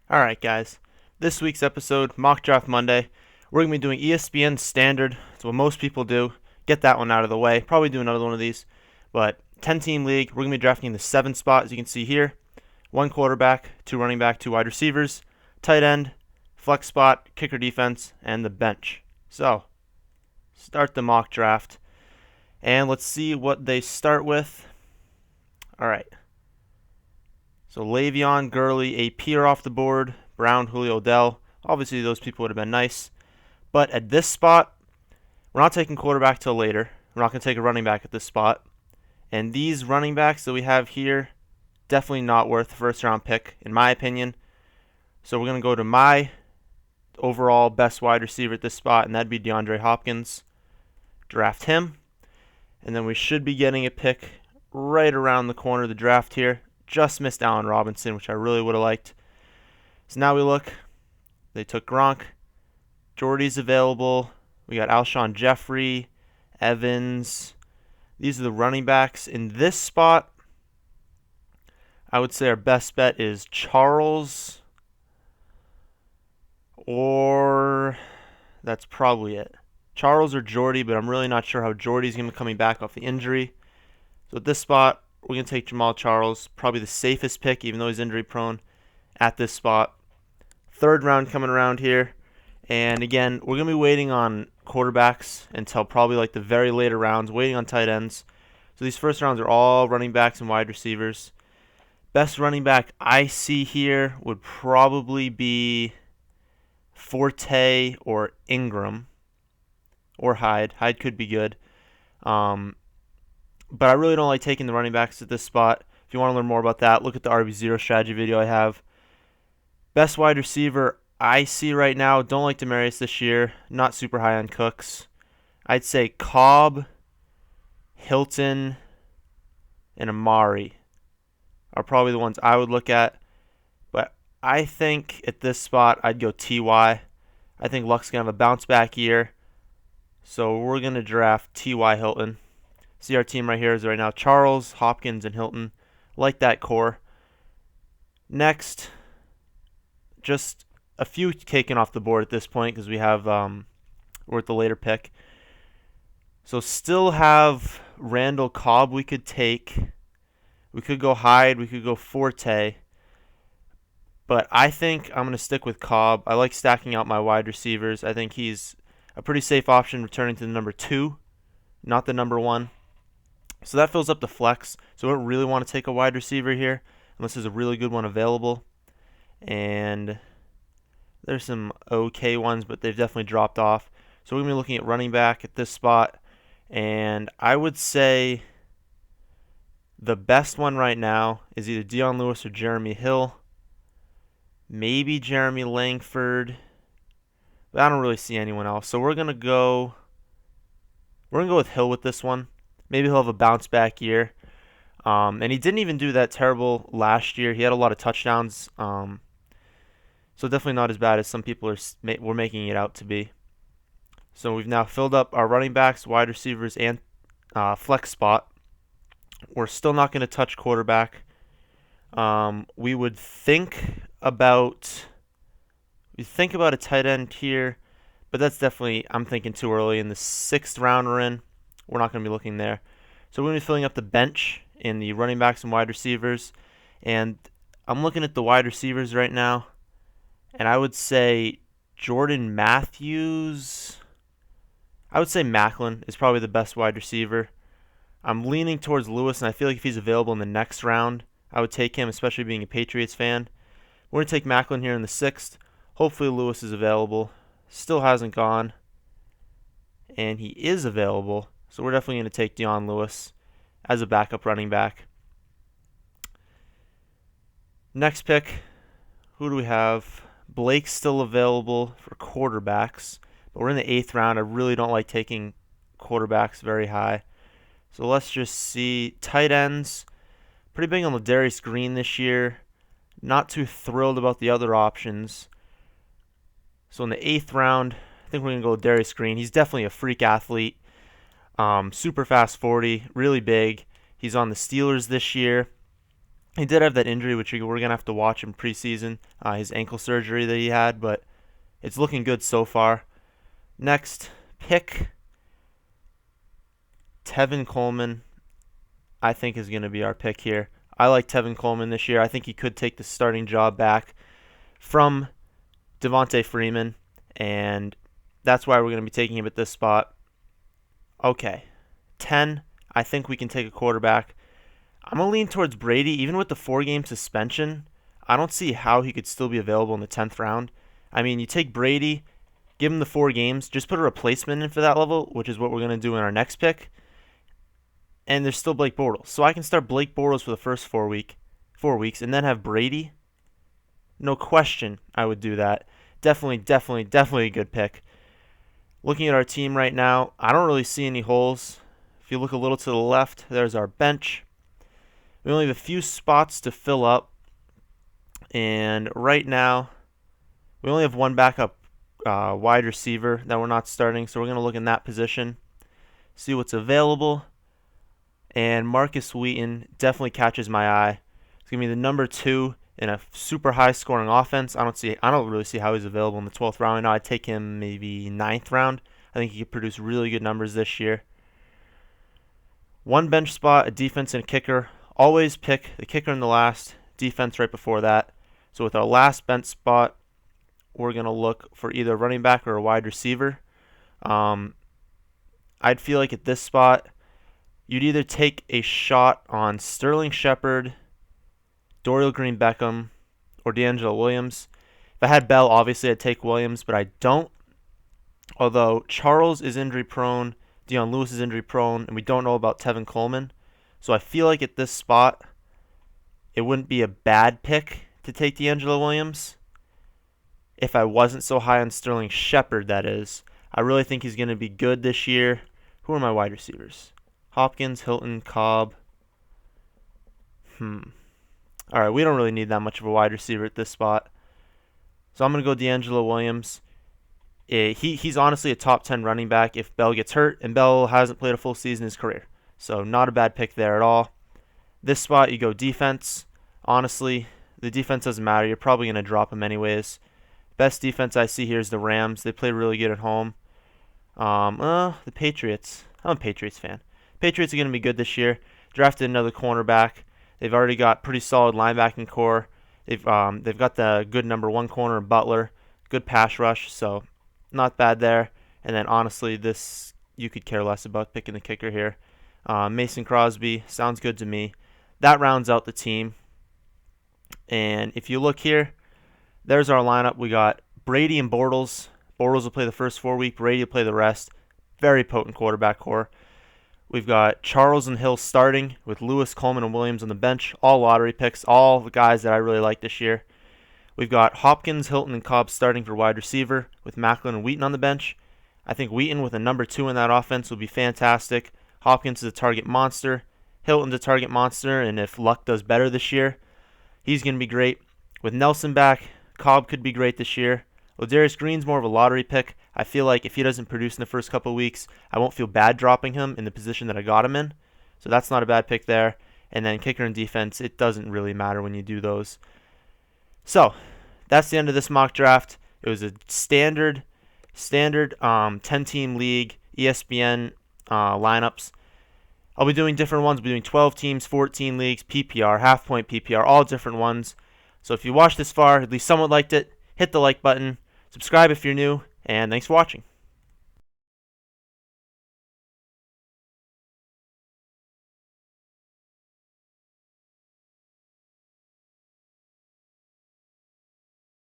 Alright, guys. This week's episode, Mock Draft Monday, we're going to be doing ESPN Standard. It's what most people do. Get that one out of the way. Probably do another one of these. But 10-team league, we're going to be drafting the 7th spot, as you can see here. 1 quarterback, 2 running back, 2 wide receivers, tight end, flex spot, kicker defense, and the bench. So, start the mock draft. And let's see what they start with. Alright. So Le'Veon, Gurley, AP are off the board. Brown, Julio, Dell. Obviously, those people would have been nice. But at this spot, we're not taking quarterback till later. We're not going to take a running back at this spot. And these running backs that we have here, definitely not worth the first-round pick, in my opinion. So we're going to go to my overall best wide receiver at this spot, and that'd be DeAndre Hopkins. Draft him. And then we should be getting a pick right around the corner of the draft here. Just missed Allen Robinson, which I really would have liked. So now we look. They took Gronk. Jordy's available. We got Alshon Jeffrey, Evans. These are the running backs. In this spot, I would say our best bet is Charles, or that's probably it. Charles or Jordy, but I'm really not sure how Jordy's going to be coming back off the injury. So at this spot, we're going to take Jamal Charles, probably the safest pick, even though he's injury prone, at this spot. 3rd round coming around here. And again, we're going to be waiting on quarterbacks until probably like the very later rounds, waiting on tight ends. So these first rounds are all running backs and wide receivers. Best running back I see here would probably be Forte or Ingram or Hyde. Hyde could be good. But I really don't like taking the running backs at this spot. If you want to learn more about that, look at the RB0 strategy video I have. Best wide receiver I see right now, don't like Demaryius this year. Not super high on Cooks. I'd say Cobb, Hilton, and Amari are probably the ones I would look at. But I think at this spot, I'd go T.Y. I think Luck's going to have a bounce back year. So we're going to draft T.Y. Hilton. See our team right here is right now Charles, Hopkins, and Hilton. Like that core. Next, just a few taken off the board at this point because we have we're at the later pick. So still have Randall Cobb we could take. We could go Hyde. We could go Forte. But I think I'm going to stick with Cobb. I like stacking out my wide receivers. I think he's a pretty safe option returning to the number 2, not the number 1. So that fills up the flex. So we don't really want to take a wide receiver here unless there's a really good one available. And there's some okay ones, but they've definitely dropped off. So we're going to be looking at running back at this spot. And I would say the best one right now is either Dion Lewis or Jeremy Hill. Maybe Jeremy Langford. But I don't really see anyone else. So we're going to go with Hill with this one. Maybe he'll have a bounce back year. And he didn't even do that terrible last year. He had a lot of touchdowns. So definitely not as bad as some people were making it out to be. So we've now filled up our running backs, wide receivers, and flex spot. We're still not going to touch quarterback. We would think about a tight end here, but that's definitely, I'm thinking, too early. In the 6th round we're in, we're not going to be looking there. So we're going to be filling up the bench in the running backs and wide receivers. And I'm looking at the wide receivers right now, and I would say Jordan Matthews. I would say Macklin is probably the best wide receiver. I'm leaning towards Lewis, and I feel like if he's available in the next round, I would take him, especially being a Patriots fan. We're going to take Macklin here in the 6th. Hopefully Lewis is available. Still hasn't gone. And he is available. So we're definitely going to take Dion Lewis as a backup running back. Next pick, who do we have? Blake's still available for quarterbacks. But we're in the 8th round. I really don't like taking quarterbacks very high. So let's just see. Tight ends. Pretty big on Ladarius Green this year. Not too thrilled about the other options. So in the 8th round, I think we're going to go with Darius Green. He's definitely a freak athlete. Super fast 40, really big. He's on the Steelers this year. He did have that injury, which we're going to have to watch in preseason, his ankle surgery that he had, but it's looking good so far. Next pick, Tevin Coleman, I think is going to be our pick here. I like Tevin Coleman this year. I think he could take the starting job back from Devontae Freeman, and that's why we're going to be taking him at this spot. Okay, 10, I think we can take a quarterback. I'm going to lean towards Brady. Even with the 4-game suspension, I don't see how he could still be available in the 10th round. I mean, you take Brady, give him the 4 games, just put a replacement in for that level, which is what we're going to do in our next pick, and there's still Blake Bortles. So I can start Blake Bortles for the first 4 weeks, and then have Brady. No question I would do that. Definitely a good pick. Looking at our team right now, I don't really see any holes. If you look a little to the left, there's our bench. We only have a few spots to fill up, and right now we only have one backup wide receiver that we're not starting, so we're going to look in that position, see what's available, and Marcus Wheaton definitely catches my eye. It's going to be the number 2 in a super high scoring offense. I don't really see how he's available in the 12th round. I know I'd take him maybe 9th round. I think he could produce really good numbers this year. One bench spot, a defense, and a kicker. Always pick the kicker in the last, defense right before that. So with our last bench spot, we're going to look for either a running back or a wide receiver. I'd feel like at this spot, you'd either take a shot on Sterling Shepard, Dorial Green-Beckham, or D'Angelo Williams. If I had Bell, obviously I'd take Williams, but I don't. Although Charles is injury prone, Dion Lewis is injury prone, and we don't know about Tevin Coleman. So I feel like at this spot, it wouldn't be a bad pick to take D'Angelo Williams. If I wasn't so high on Sterling Shepard, that is. I really think he's going to be good this year. Who are my wide receivers? Hopkins, Hilton, Cobb. All right, we don't really need that much of a wide receiver at this spot. So I'm going to go D'Angelo Williams. He's honestly a top 10 running back if Bell gets hurt, and Bell hasn't played a full season in his career. So not a bad pick there at all. This spot, you go defense. Honestly, the defense doesn't matter. You're probably going to drop him anyways. Best defense I see here is the Rams. They play really good at home. The Patriots. I'm a Patriots fan. Patriots are going to be good this year. Drafted another cornerback. They've already got pretty solid linebacking core. They've got the good number 1 corner, Butler. Good pass rush, so not bad there. And then honestly, this you could care less about picking the kicker here. Mason Crosby sounds good to me. That rounds out the team. And if you look here, there's our lineup. We got Brady and Bortles. Bortles will play the first 4 weeks. Brady will play the rest. Very potent quarterback core. We've got Charles and Hill starting with Lewis, Coleman, and Williams on the bench. All lottery picks. All the guys that I really like this year. We've got Hopkins, Hilton, and Cobb starting for wide receiver with Macklin and Wheaton on the bench. I think Wheaton with a number 2 in that offense will be fantastic. Hopkins is a target monster. Hilton's a target monster, and if Luck does better this year, he's going to be great. With Nelson back, Cobb could be great this year. Ladarius Green's more of a lottery pick. I feel like if he doesn't produce in the first couple of weeks, I won't feel bad dropping him in the position that I got him in. So that's not a bad pick there. And then kicker and defense, it doesn't really matter when you do those. So that's the end of this mock draft. It was a standard 10-team league, ESPN lineups. I'll be doing different ones. I'll be doing 12 teams, 14 leagues, PPR, half-point PPR, all different ones. So if you watched this far, at least somewhat liked it, hit the like button, subscribe if you're new, and thanks for watching.